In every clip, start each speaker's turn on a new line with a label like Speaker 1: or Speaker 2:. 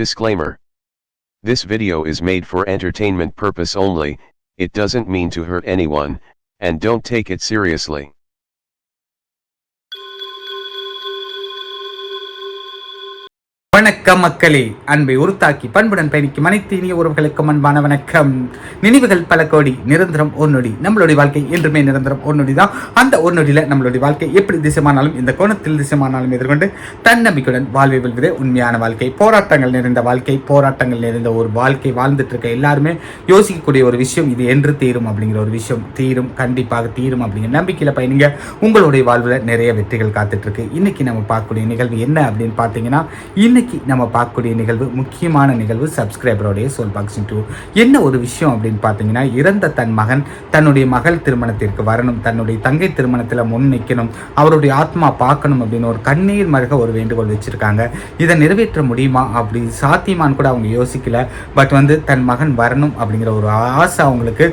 Speaker 1: Disclaimer. This video is made for entertainment purpose only, it doesn't mean to hurt anyone, and don't take it seriously.
Speaker 2: வணக்கம் மக்களே, அன்பை உருத்தாக்கி பண்புடன் பயணிக்கும் அனைத்து இனிய உறவுகளுக்கும் அன்பான வணக்கம். நினைவுகள் பல கோடி, நிரந்தரம் ஒரு நொடி. நம்மளுடைய வாழ்க்கை என்றுமே நிரந்தரம் ஒரு நொடி தான். அந்த ஒரு நொடியில் நம்மளுடைய வாழ்க்கை எப்படி திசைமானாலும், இந்த கோணத்தில் திசைமானாலும் எதிர்கொண்டு தன்னம்பிக்கையுடன் வாழ்வை வெல்வதே உண்மையான வாழ்க்கை. போராட்டங்கள் நிறைந்த வாழ்க்கை, போராட்டங்கள் நிறைந்த ஒரு வாழ்க்கை வாழ்ந்துட்டு இருக்க எல்லாருமே யோசிக்கக்கூடிய ஒரு விஷயம், இது என்று தீரும் அப்படிங்கிற ஒரு விஷயம். தீரும், கண்டிப்பாக தீரும் அப்படிங்கிற நம்பிக்கையில் பயணிங்க. உங்களுடைய வாழ்வில் நிறைய வெற்றிகள் காத்துட்டு இருக்கு. இன்னைக்கு நம்ம பார்க்கக்கூடிய நிகழ்வு என்ன அப்படின்னு பார்த்தீங்கன்னா, இன்னைக்கு நம்ம பார்க்கக்கூடிய நிகழ்வு முக்கியமான நிகழ்வு. சப்ஸ்கிரைபருடைய சோல் பாக்ஸிங் 2 என்ன ஒரு விஷயம் அப்படின்னு பார்த்தீங்கன்னா, இறந்த தன் மகன் தன்னுடைய மகள் திருமணத்திற்கு வரணும், தன்னுடைய தங்கை திருமணத்தில் முன் நிற்கணும், அவருடைய ஆத்மா பார்க்கணும் அப்படின்னு ஒரு கண்ணீர் மருக ஒரு வேண்டுகோள் வச்சிருக்காங்க. இதை நிறைவேற்ற முடியுமா, அப்படி சாத்தியமானு கூட அவங்க யோசிக்கல. பட் தன் மகன் வரணும் அப்படிங்கிற ஒரு ஆசை அவங்களுக்கு.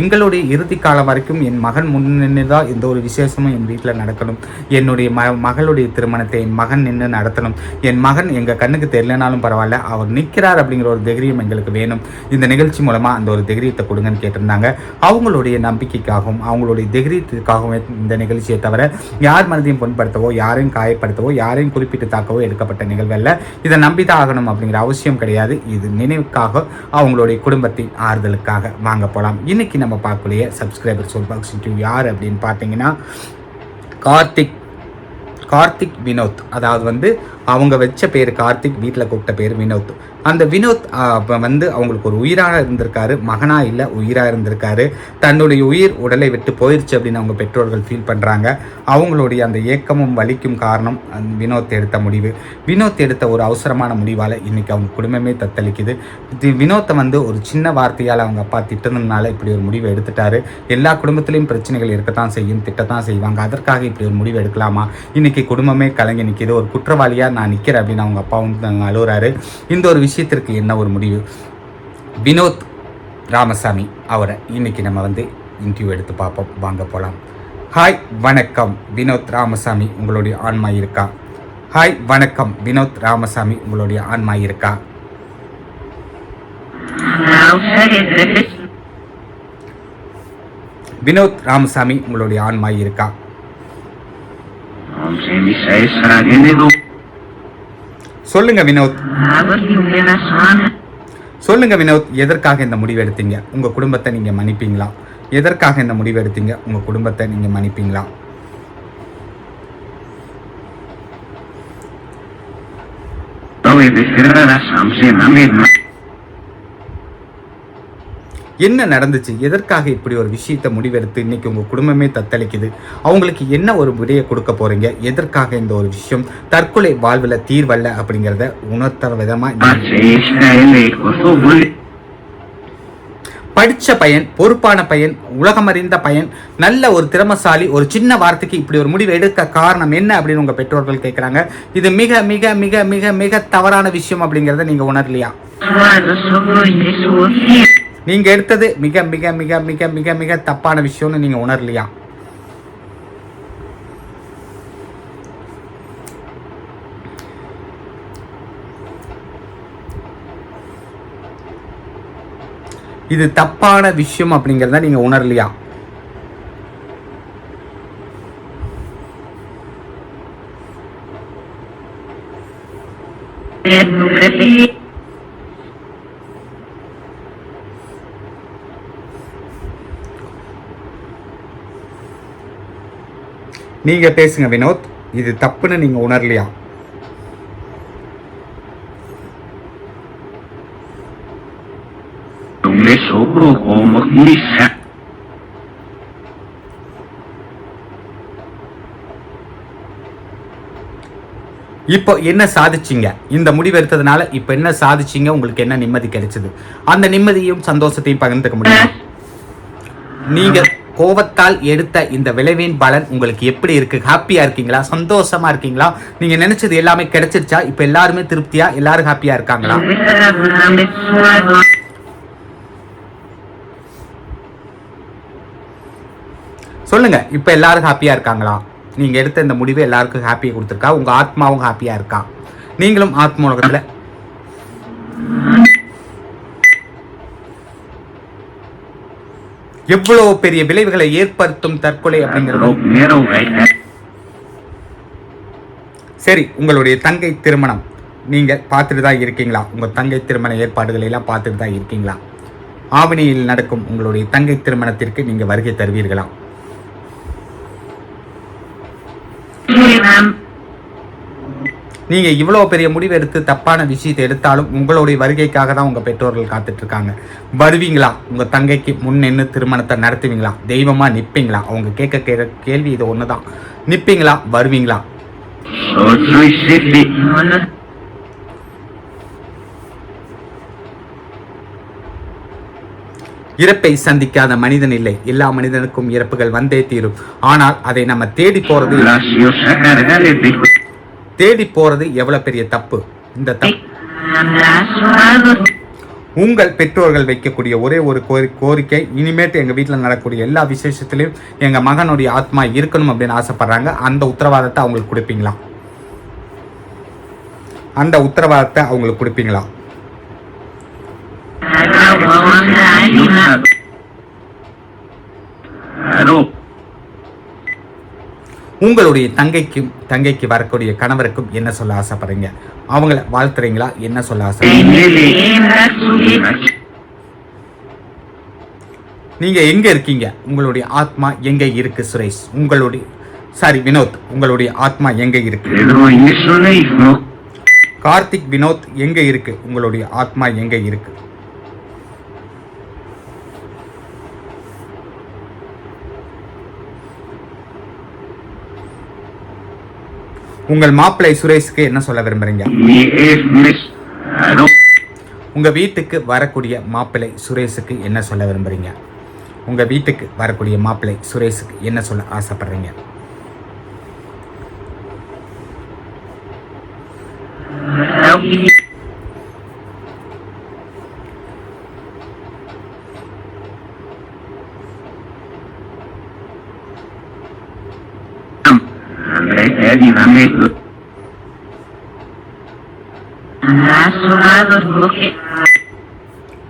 Speaker 2: எங்களுடைய இறுதி காலம் வரைக்கும் என் மகன் முன்னே தான் எந்த ஒரு விசேஷமும் என் வீட்டில் நடக்கணும், என்னுடைய மகளுடைய திருமணத்தை என் மகன் நின்று நடத்தணும், என் மகன் எங்கள் கண்ணுக்கு தெரியலனாலும் பரவாயில்ல, அவர் நிற்கிறார் அப்படிங்கிற ஒரு தைரியம் எங்களுக்கு வேணும். இந்த நிகழ்ச்சி மூலமாக அந்த ஒரு தைரியத்தை கொடுங்கன்னு கேட்டிருந்தாங்க. அவங்களுடைய நம்பிக்கைக்காகவும் அவங்களுடைய தைரியத்திற்காகவும் இந்த நிகழ்ச்சியை தவிர யார் மனதையும் புண்படுத்தவோ, யாரையும் காயப்படுத்தவோ, யாரையும் குறிப்பிட்டு தாக்கவோ எடுக்கப்பட்ட நிகழ்வல்ல. இதை நம்பிதான் ஆகணும் அப்படிங்கிற அவசியம் கிடையாது. இது நினைவுக்காக, அவங்களுடைய குடும்பத்தின் ஆறுதலுக்காக. வாங்க போகலாம். இன்னைக்கு நம்ம பார்க்கக்கூடிய சப்ஸ்கிரைபர் சோல் பாக்ஸ் 2 யார் அப்படின்னு பார்த்தீங்கன்னா, கார்த்திக் வினோத். அதாவது அவங்க வச்ச பேர் கார்த்திக், வீட்டில் கூப்பிட்ட பேர் வினோத். அந்த வினோத் அவங்களுக்கு ஒரு உயிராக இருந்திருக்காரு, மகனாக இல்லை உயிராக இருந்திருக்காரு. தன்னுடைய உயிர் உடலை விட்டு போயிடுச்சு அப்படின்னு அவங்க பெற்றோர்கள் ஃபீல் பண்ணுறாங்க. அவங்களுடைய அந்த ஏக்கமும் வலிக்கும் காரணம் வினோத் எடுத்த முடிவு. வினோத் எடுத்த ஒரு அவசரமான முடிவால் இன்றைக்கி அவங்க குடும்பமே தத்தளிக்குது. வினோத்தை ஒரு சின்ன வார்த்தையால் அவங்க அப்பா திட்டதுனால இப்படி ஒரு முடிவை எடுத்துட்டாரு. எல்லா குடும்பத்திலையும் பிரச்சனைகள் இருக்கத்தான் செய்யும், திட்டத்தான் செய்வாங்க. அதற்காக இப்படி ஒரு முடிவு எடுக்கலாமா? இன்றைக்கி குடும்பமே கலங்கி நிற்கிது. ஒரு குற்றவாளியாக நான் நிற்கிறேன் அப்படின்னு அவங்க அப்பாவும் அழுகுறாரு. இந்த ஒரு விஷயத்திற்கு என்ன ஒரு முடிவு? வினோத் ராமசாமி அவரை இன்னைக்கு நம்ம இன்டர்வியூ எடுத்து பார்ப்போம். வாங்க போகலாம். ஹாய் வணக்கம் வினோத் ராமசாமி, உங்களுடைய ஆன்மா இருக்கா? ஹாய் வணக்கம் வினோத் ராமசாமி, உங்களுடைய ஆன்மா இருக்கா? வினோத் ராமசாமி, உங்களுடைய ஆன்மா இருக்கா? சொல்லுங்க வினோத், சொல்லுங்க வினோத், எதற்காக இந்த முடிவு எடுத்தீங்க? உங்க குடும்பத்தை நீங்க மன்னிப்பீங்களா? எதற்காக இந்த முடிவு எடுத்தீங்க? உங்க குடும்பத்தை நீங்க மன்னிப்பீங்களா? என்ன நடந்துச்சு? எதற்காக இப்படி ஒரு விஷயத்தை முடிவெடுத்து இன்னைக்கு உங்கள் குடும்பமே தத்தளிக்குது? அவங்களுக்கு என்ன ஒரு விடையை கொடுக்க போறீங்க? எதற்காக இந்த ஒரு விஷயம் தற்கொலை வாழ்வில் தீர்வல்ல அப்படிங்கிறத உணர்த்துற விதமாக படித்த பையன், பொறுப்பான பையன், உலகமறிந்த பையன், நல்ல ஒரு திறமசாலி, ஒரு சின்ன வார்த்தைக்கு இப்படி ஒரு முடிவு எடுக்க காரணம் என்ன அப்படின்னு உங்கள் பெற்றோர்கள் கேட்குறாங்க. இது மிக மிக மிக மிக மிக தவறான விஷயம் அப்படிங்கிறத நீங்கள் உணரலையா? நீங்க எடுத்தது மிக மிக மிக மிக மிக மிக தப்பான விஷயம்னு நீங்க உணரலையா? இது தப்பான விஷயம் அப்படிங்கிறத நீங்க உணரலையா? நீங்க பேசுங்க வினோத், இது தப்புன்னு நீங்க உணரலையா? இப்போ என்ன சாதிச்சிங்க? இந்த முடிவு எடுத்ததுனால இப்போ என்ன சாதிச்சிங்க? உங்களுக்கு என்ன நிம்மதி கிடைச்சது? அந்த நிம்மதியும் சந்தோஷத்தையும் பகிர்ந்துக்க முடியும். நீங்க கோபத்தால் எடுத்த இந்த விளைவின் பலன் உங்களுக்கு எப்படி இருக்கு? ஹாப்பியா இருக்கீங்களா? சந்தோஷமா இருக்கீங்களா? நீங்க நினைச்சது எல்லாமே கிடைச்சிருச்சா? இப்ப எல்லாருமே திருப்தியா, எல்லாரும் ஹாப்பியா இருக்காங்களா? சொல்லுங்க, இப்ப எல்லாரும் ஹாப்பியா இருக்காங்களா? நீங்க எடுத்த இந்த முடிவு எல்லாருக்கும் ஹாப்பியா கொடுத்துருக்கா? உங்க ஆத்மாவும் ஹாப்பியா இருக்கா? நீங்களும் ஆத்ம உலகத்துல எவ்வளவு பெரிய விளைவுகளை ஏற்படுத்தும் தற்கொலை அப்படிங்கிறது. சரி, உங்களுடைய தங்கை திருமணம் நீங்க பார்த்துட்டு தான் இருக்கீங்களா? உங்க தங்கை திருமண ஏற்பாடுகளை எல்லாம் பார்த்துட்டு தான் இருக்கீங்களா? ஆவணியில் நடக்கும் உங்களுடைய தங்கை திருமணத்திற்கு நீங்க வருகை தருவீர்களா? நீங்க இவ்வளவு பெரிய முடிவு எடுத்து தப்பான விஷயத்தை எடுத்தாலும் உங்களுடைய வருகைக்காக தான் உங்க பெற்றோர்கள் காத்துட்டு இருக்காங்க. வருவீங்களா? உங்க தங்கைக்கு முன் நின்று திருமணத்தை நடத்துவீங்களா? தெய்வமா நிப்பீங்களா? அவங்க கேட்க கேள்வி இது ஒண்ணுதான். நிப்பீங்களா? வருவீங்களா? இறப்பை சந்திக்காத மனிதன் இல்லை. எல்லா மனிதனுக்கும் இறப்புகள் வந்தே தீரும். ஆனால் அதை நம்ம தேடி போறது எவ்வளவு பெரிய தப்பு. இந்த உங்கள் பெற்றோர்கள் வைக்கக்கூடிய ஒரே ஒரு கோரிக்கை, இனிமேட்டு எங்க வீட்டில் நடக்கக்கூடிய எல்லா விசேஷத்திலையும் எங்க மகனுடைய ஆத்மா இருக்கணும் அப்படின்னு ஆசைப்படுறாங்க. அந்த உத்தரவாதத்தை அவங்களுக்கு கொடுப்பீங்களா? அந்த உத்தரவாதத்தை அவங்களுக்கு கொடுப்பீங்களா? உங்களுடைய தங்கைக்கு வரக்கூடிய கணவருக்கும் என்ன சொல்ல ஆசைப்படுறீங்க? அவங்கள வாழ்த்துறீங்களா? என்ன சொல்ல நீங்க எங்க இருக்கீங்க? உங்களுடைய ஆத்மா எங்க இருக்கு சுரேஷ்? வினோத், உங்களுடைய ஆத்மா எங்க இருக்கு? கார்த்திக், வினோத் எங்க இருக்கு? உங்களுடைய ஆத்மா எங்க இருக்கு? உங்கள் மாப்பிள்ளை சுரேஷுக்கு என்ன சொல்ல விரும்புறீங்க? உங்க வீட்டுக்கு வரக்கூடிய மாப்பிள்ளை சுரேஷுக்கு என்ன சொல்ல விரும்புறீங்க? உங்க வீட்டுக்கு வரக்கூடிய மாப்பிள்ளை சுரேஷுக்கு என்ன சொல்ல ஆசைப்படுறீங்க?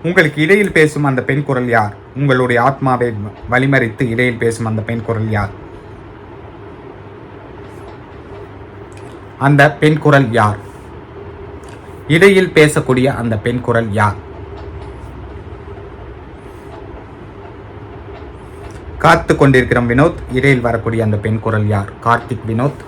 Speaker 2: உங்களுக்கு இடையில் பேசும் அந்த பெண் குரல் யார்? உங்களுடைய ஆத்மாவை வழிமறித்து இடையில் பேசும் அந்த பெண் குரல் யார்? அந்த பெண் குரல் யார்? இடையில் பேசக்கூடிய அந்த பெண் குரல் யார்? காத்து கொண்டிருக்கிற வினோத், இடையில் வரக்கூடிய அந்த பெண் குரல் யார்? கார்த்திக், வினோத்.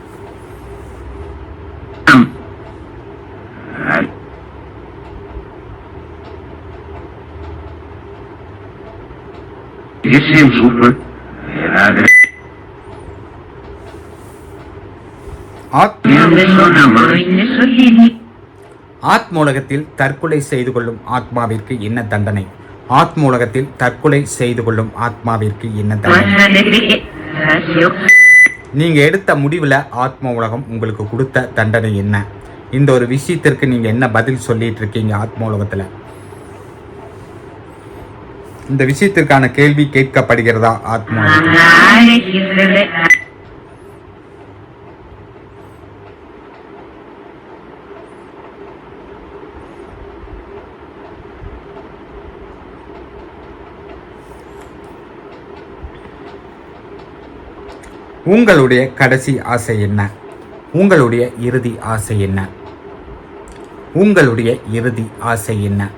Speaker 2: ஆத்மூலகத்தில் தற்கொலை செய்து கொள்ளும் ஆத்மாவிற்கு என்ன தண்டனை? ஆத்மூலகத்தில் தற்கொலை செய்து கொள்ளும் ஆத்மாவிற்கு என்ன தண்டனை? நீங்க எடுத்த முடிவுல ஆத்ம உலகம் உங்களுக்கு கொடுத்த தண்டனை என்ன? இந்த ஒரு விஷயத்திற்கு நீங்க என்ன பதில் சொல்லிட்டு இருக்கீங்க? ஆத்ம உலகத்துல இந்த விஷயத்திற்கான கேள்வி கேட்கப்படுகிறதா? ஆத்ம உங்களுடைய கடைசி ஆசை என்ன? உங்களுடைய இறுதி ஆசை என்ன? உங்களுடைய இறுதி ஆசை என்ன?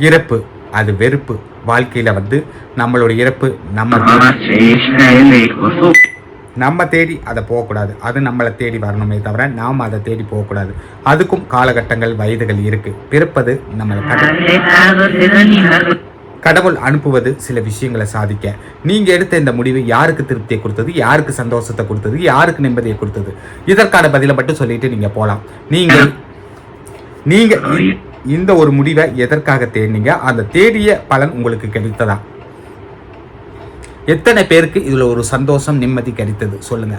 Speaker 2: இறப்பு அது வெறுப்பு. வாழ்க்கையில் வந்து நம்மளோட இறப்பு நம்ம தேடி அதை போகக்கூடாது, அது நம்மளை தேடி வரணுமே தவிர நாம் அதை தேடி போகக்கூடாது. அதுக்கும் காலகட்டங்கள் வயதுகள் இருக்குது. பிறப்பது நம்மளை கடவுள் அனுப்புவது சில விஷயங்களை சாதிக்க. நீங்கள் எடுத்த இந்த முடிவு யாருக்கு திருப்தியை கொடுத்தது, யாருக்கு சந்தோஷத்தை கொடுத்தது, யாருக்கு நிம்மதியை கொடுத்தது, இதற்கான பதிலை மட்டும் சொல்லிட்டு நீங்கள் போகலாம். நீங்கள் இந்த ஒரு முடிவை எதற்காக தேடினீங்க, அந்த தேடிய பலன் உங்களுக்கு கிடைத்ததா? எத்தனை பேருக்கு இதில் ஒரு சந்தோஷம் நிம்மதி கிடைத்தது சொல்லுங்க.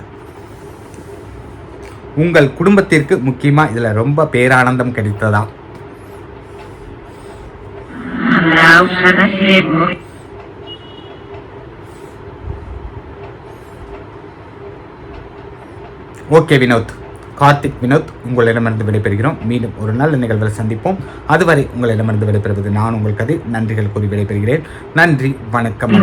Speaker 2: உங்கள் குடும்பத்திற்கு முக்கியமாக இதில் ரொம்ப பேரானந்தம் கிடைத்ததா? ஓகே வினோத், கார்த்திக் வினோத், உங்களிடமிருந்து விடைபெறுகிறோம். மீண்டும் ஒரு நல்ல நிகழ்வில் சந்திப்போம். அதுவரை உங்களிடமிருந்து விடைபெறுவது நான் உங்கள் கதிர். நன்றிகள் கூறி விடைபெறுகிறேன். நன்றி, வணக்கம்.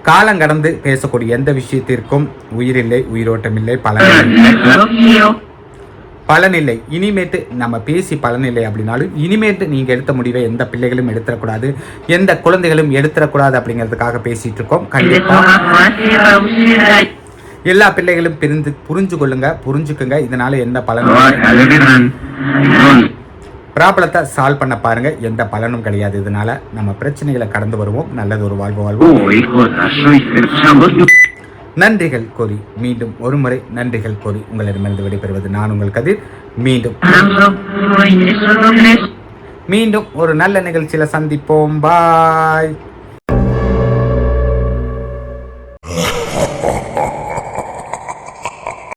Speaker 2: காலம் கடந்து பேசக்கூடிய எந்த விஷயத்திற்கும் உயிரில்லை, உயிரோட்டமில்லை, பலனில்லை. இனிமேட்டு நம்ம பேசி பலனில்லை அப்படின்னாலும் இனிமேட்டு நீங்கள் எடுத்த முடிவை எந்த பிள்ளைகளும் எடுத்துடக்கூடாது, எந்த குழந்தைகளும் எடுத்துடக்கூடாது அப்படிங்கிறதுக்காக பேசிட்டு இருக்கோம். கண்டிப்பாக எல்லா பிள்ளைகளும் புரிஞ்சுக்குங்க. இதனால எந்த பலனும் ப்ராப்ளத்தை சால்வ் பண்ண பாருங்க. எந்த பலனும் கிடையாது. இதனால நம்ம பிரச்சனைகளை கடந்து வருவோம். நல்லது ஒரு வாழ்வோம். நன்றிகள் கூறி மீண்டும் ஒரு முறை நன்றிகள் கூறி உங்களிடமிருந்து விடைபெறுவது நான் உங்கள் கதிர். மீண்டும் ஒரு நல்ல நிகழ்ச்சியில சந்திப்போம். பாய்.